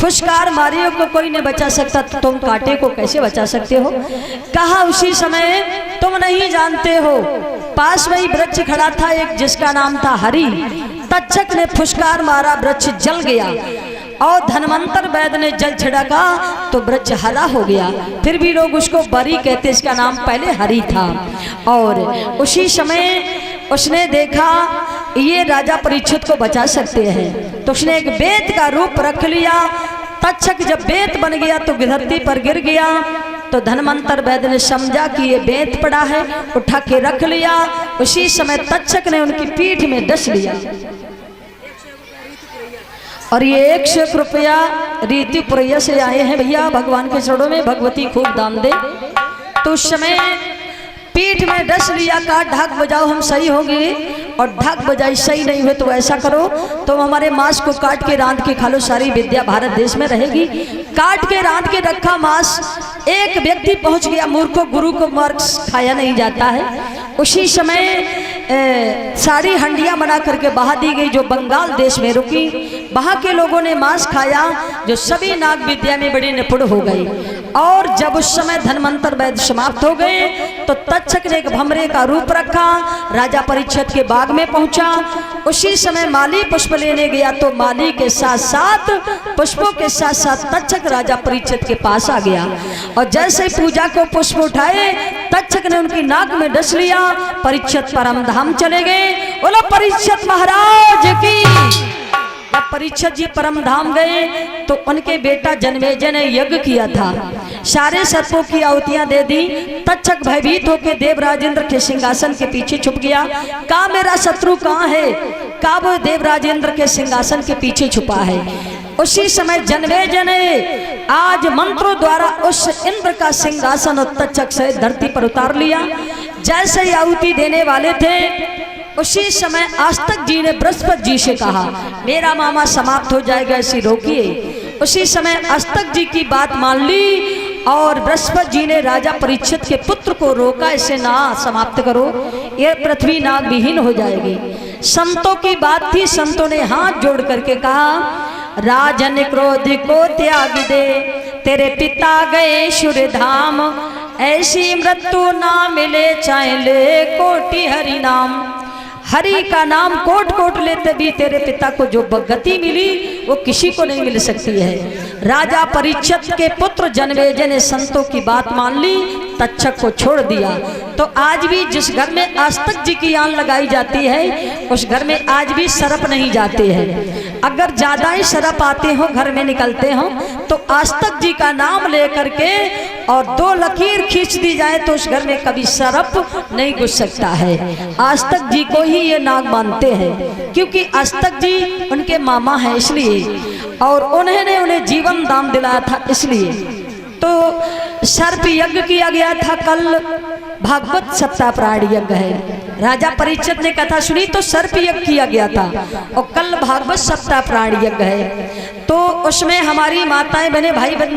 फुसकार मारियों को कोई नहीं बचा सकता, तो तुम कांटे को कैसे बचा सकते हो? कहा उसी समय तुम नहीं जानते हो, पास में ही वृक्ष खड़ा था एक जिसका नाम था हरि। तक्षक ने फुसकार मारा, वृक्ष जल गया और धनवंतर वैद्य ने जल छिड़का तो वृक्ष हरा हो गया। फिर भी लोग उसको बरी कहते, इसका नाम पहले हरि था। और उसी समय उसने देखा ये राजा परीक्षित को बचा सकते हैं, तो उसने एक बेत का रूप रख लिया। तक्षक जब बेत बन गया तो धरती पर गिर गया, तो धनवंतर वैद्य ने समझा कि ये बेत पड़ा है, उठा के रख लिया। उसी समय तक्षक ने उनकी पीठ में डस लिया और ये 101 रुपया रीति पुरैया से आए हैं भैया, भगवान के चरणों में भगवती खूब दान दे। तो उस समय पीठ में डस लिया, कहा ढाक बजाओ हम सही होंगे, और ढाक बजाई सही नहीं हुए तो ऐसा करो तो हमारे मांस को काट के रांध के खा लो, सारी विद्या भारत देश में रहेगी। काट के रांध के रखा मांस, एक व्यक्ति पहुंच गया, मूर्खों गुरु को मांस खाया नहीं जाता है। उसी समय सारी हंडियां बना करके बहा दी गई जो बंगाल देश में रुकी। वहां के लोगों ने मांस खाया, जो सभी नाग विद्या में बड़े निपुण हो गए। और जब उस समय धनवंतर वैद्य समाप्त हो गए तो तक्षक ने एक भमरे का रूप रखा, राजा परीक्षित के बाग में पहुंचा। उसी समय माली पुष्प लेने गया तो माली के साथ साथ पुष्पों के साथ साथ तक्षक राजा परीक्षित के पास आ गया, और जैसे पूजा को पुष्प उठाए तक्षक ने उनकी नाक में डस लिया। परीक्षित परम धाम चले गए। बोलो परीक्षित महाराज की। जब परीक्षित जी परम धाम गए तो उनके बेटा जन्मेजय ने यज्ञ किया था, सारे सर्पों की आहुतियां दे दी। तक्षक भयभीत होकर देवराजेंद्र के सिंहासन के पीछे छुप गया। कहा मेरा शत्रु कहाँ है? कहा वो देवराजेंद्र के सिंहासन के पीछे छुपा है। उसी समय जन्मेजय ने आज मंत्रों द्वारा उस इंद्र का सिंहासन और तक्षक से धरती पर उतार लिया। जैसे ही आहुति देने वाले थे उसी समय आस्तक जी ने बृहस्पति जी से कहा मेरा मामा समाप्त हो जाएगा, इसे रोकिए। उसी समय आस्तक जी की बात मान ली और बृहस्पति जी ने राजा परीक्षित के पुत्र को रोका, इसे ना समाप्त करो, ये पृथ्वी नाग विहीन हो जाएगी। संतों की बात थी, संतों ने हाथ जोड़ करके कहा राजन क्रोध को त्याग दे, तेरे पिता गए शुर धाम, ऐसी मृत्यु ना मिले चाहे ले कोटि हरि नाम। हरि का नाम कोट कोट लेते भी तेरे पिता को जो गति मिली वो किसी को नहीं मिल सकती है। राजा परीक्षित के पुत्र जन्मेजय ने संतों की बात मान ली, तक्षक को छोड़ दिया। तो आज भी जिस घर में आस्तक जी की आन लगाई जाती है उस घर में आज भी सर्प नहीं जाते हैं। अगर ज्यादा ही सर्प आते हो घर में निकलते हो तो आस्तक जी का नाम लेकर के और 2 लकीर खींच दी जाए तो उस घर में कभी सर्प नहीं घुस सकता है। आस्तक जी को ही ये नाग मानते हैं क्योंकि आस्तक जी उनके मामा हैं इसलिए, और उन्होंने उन्हें जीवन दान दिलाया था इसलिए। तो सर्प यज्ञ किया गया था, कल भागवत सप्ताह प्राण यज्ञ है। राजा परीक्षित ने कथा सुनी तो सर्प यज्ञ किया गया था और कल भागवत सप्ताह प्राण यज्ञ है। तो उसमें हमारी माताएं बहने भाई बहन